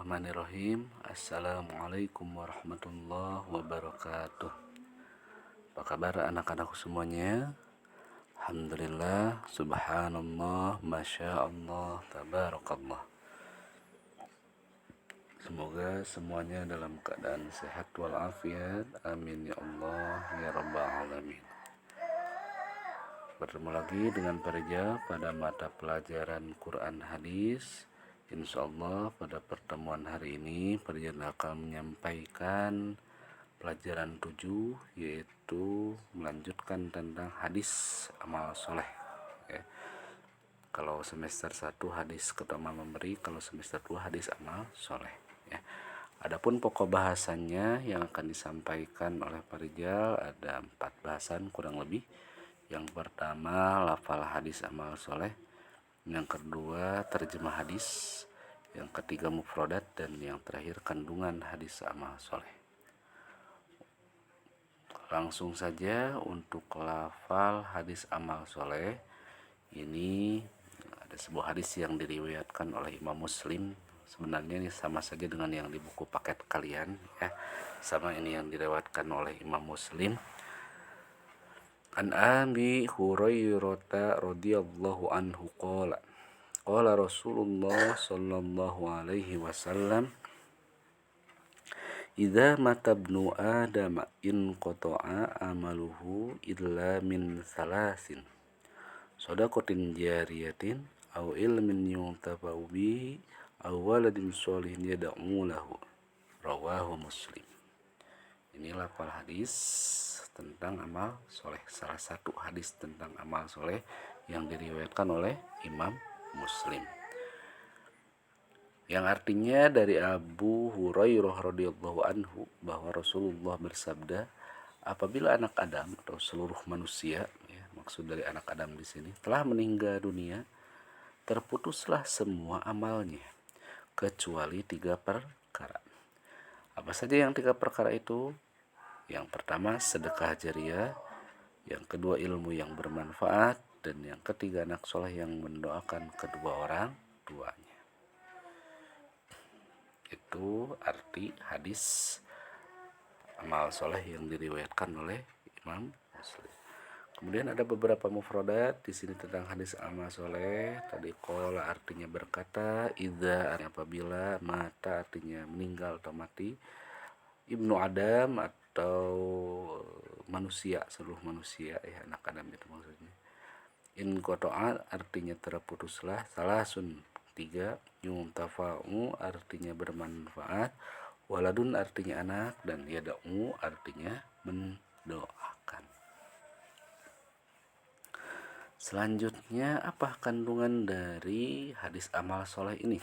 Bismillahirrahmanirrahim. Assalamualaikum warahmatullahi wabarakatuh. Apa kabar anak-anakku semuanya? Alhamdulillah, subhanallah, masya Allah, tabarakallah. Semoga semuanya dalam keadaan sehat walafiat. Amin ya Allah ya rabbal alamin. Bertemu lagi dengan Parija pada mata pelajaran Quran Hadis. Insyaallah pada pertemuan hari ini Parija akan menyampaikan pelajaran 7, yaitu melanjutkan tentang hadis amal soleh ya. Kalau semester 1 hadis keutamaan memberi, kalau semester 2 hadis amal soleh ya. Adapun pokok bahasannya yang akan disampaikan oleh Parija ada 4 bahasan kurang lebih. Yang pertama lafal hadis amal soleh, yang kedua terjemah hadis, yang ketiga mufradat, dan yang terakhir kandungan hadis amal soleh. Langsung saja untuk lafal hadis amal soleh ini ada sebuah hadis yang diriwayatkan oleh Imam Muslim. Sebenarnya ini sama saja dengan yang di buku paket kalian ya, sama ini yang diriwayatkan oleh Imam Muslim. An Abi Hurairah radhiyallahu anhu qala qala Rasulullah sallallahu alaihi wasallam idza mata ibnu adam in qata'a amaluhu illa min salasin shadaqatin jariyatin aw ilmin yuntafa'u bihi aw waladin sholihin yad'u lahu, rawahu Muslim. Ini lafal hadis tentang amal soleh, salah satu hadis tentang amal soleh yang diriwayatkan oleh Imam Muslim, yang artinya dari Abu Hurairah radhiyallahu anhu bahwa Rasulullah bersabda, apabila anak Adam atau seluruh manusia ya, maksud dari anak Adam di sini telah meninggal dunia, terputuslah semua amalnya kecuali 3 perkara. Apa saja yang 3 perkara itu? Yang pertama sedekah jariah, yang kedua ilmu yang bermanfaat, dan yang ketiga anak soleh yang mendoakan kedua orang tuanya. Itu arti hadis amal soleh yang diriwayatkan oleh Imam Muslim. Kemudian ada beberapa mufradat di sini tentang hadis amal soleh. Tadi qala artinya berkata, idza apabila, mata artinya meninggal atau mati, ibnu Adam atau manusia, seluruh manusia ya, anak Adam itu maksudnya. In qata'a artinya terputuslah, salasun 3, yuntafa'u artinya bermanfaat, waladun artinya anak, dan yada'u artinya mendoakan. Selanjutnya apa kandungan dari hadis amal soleh ini?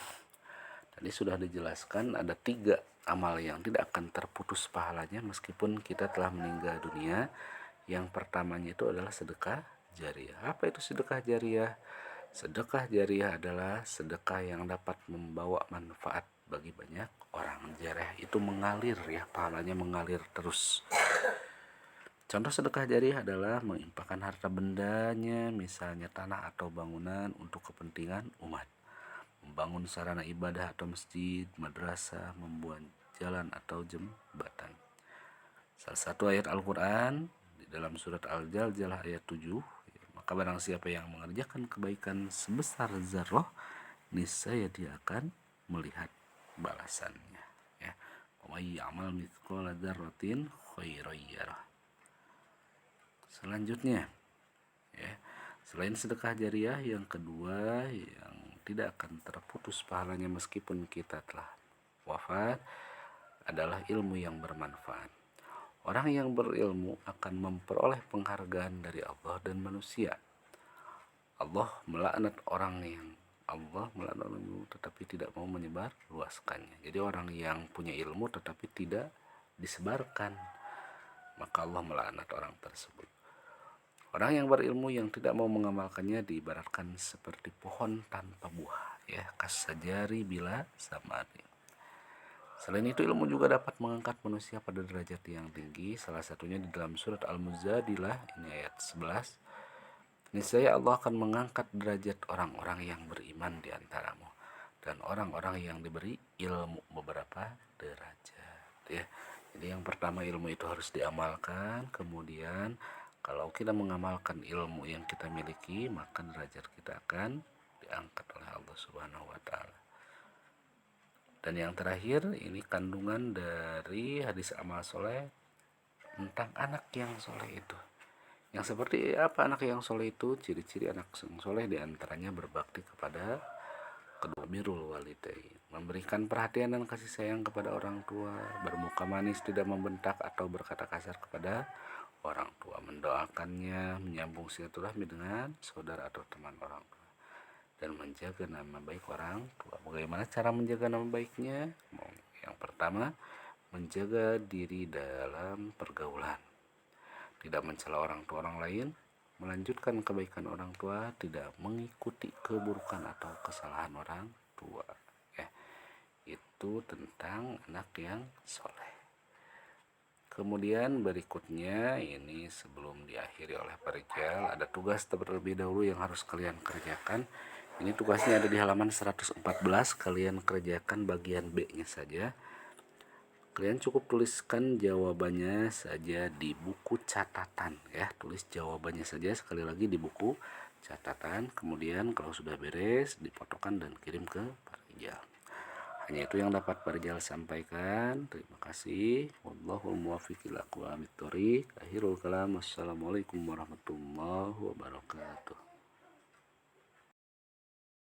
Tadi sudah dijelaskan ada 3 amal yang tidak akan terputus pahalanya meskipun kita telah meninggal dunia. Yang pertamanya itu adalah sedekah jariah. Apa itu sedekah jariah? Sedekah jariah adalah sedekah yang dapat membawa manfaat bagi banyak orang. Jariah itu mengalir ya, pahalanya mengalir terus. Contoh sedekah jariah adalah menginfakkan harta bendanya, misalnya tanah atau bangunan untuk kepentingan umat, membangun sarana ibadah atau masjid, madrasah, membuat jalan atau jembatan. Salah satu ayat Al-Quran di dalam surat Al-Jaljalah ayat 7, maka barang siapa yang mengerjakan kebaikan sebesar zarrah, niscaya dia akan melihat balasannya ya. Wa may ya'mal mithqala dzarratin khairan yarah. Selanjutnya ya, selain sedekah jariah, yang kedua yang tidak akan terputus pahalanya meskipun kita telah wafat adalah ilmu yang bermanfaat. Orang yang berilmu akan memperoleh penghargaan dari Allah dan manusia. Allah melaknat orang yang ilmu tetapi tidak mau menyebar luaskannya. Jadi orang yang punya ilmu tetapi tidak disebarkan, maka Allah melaknat orang tersebut. Orang yang berilmu yang tidak mau mengamalkannya diibaratkan seperti pohon tanpa buah ya, kasajari bila samari. Selain itu ilmu juga dapat mengangkat manusia pada derajat yang tinggi. Salah satunya di dalam surat Al-Muzadilah ini ayat 11. Niscaya Allah akan mengangkat derajat orang-orang yang beriman di antaramu. dan orang-orang yang diberi ilmu beberapa derajat ya. Jadi yang pertama, ilmu itu harus diamalkan. Kemudian kalau kita mengamalkan ilmu yang kita miliki, maka derajat kita akan diangkat oleh Allah Subhanahu wa taala. Dan yang terakhir, ini kandungan dari hadis amal soleh tentang anak yang soleh itu. Yang seperti apa anak yang soleh itu? Ciri-ciri anak yang soleh diantaranya berbakti kepada kedua, birrul walidain, memberikan perhatian dan kasih sayang kepada orang tua, bermuka manis, tidak membentak atau berkata kasar kepada orang tua, mendoakannya, menyambung silaturahmi dengan saudara atau teman orang tua, dan menjaga nama baik orang tua. Bagaimana cara menjaga nama baiknya? Yang pertama, menjaga diri dalam pergaulan, tidak mencela orang tua orang lain, melanjutkan kebaikan orang tua, tidak mengikuti keburukan atau kesalahan orang tua. Itu tentang anak yang soleh. Kemudian berikutnya, ini sebelum diakhiri oleh perijal, ada tugas terlebih dahulu yang harus kalian kerjakan. Ini tugasnya ada di halaman 114, kalian kerjakan bagian B-nya saja. Kalian cukup tuliskan jawabannya saja di buku catatan ya, tulis jawabannya saja sekali lagi di buku catatan. Kemudian kalau sudah beres, difotokan dan kirim ke Parijal. Hanya itu yang dapat Parijal sampaikan. Terima kasih. Wallahul muwaffiq ila aqwamit thoriq. Akhirul kalam. Wassalamualaikum warahmatullahi wabarakatuh.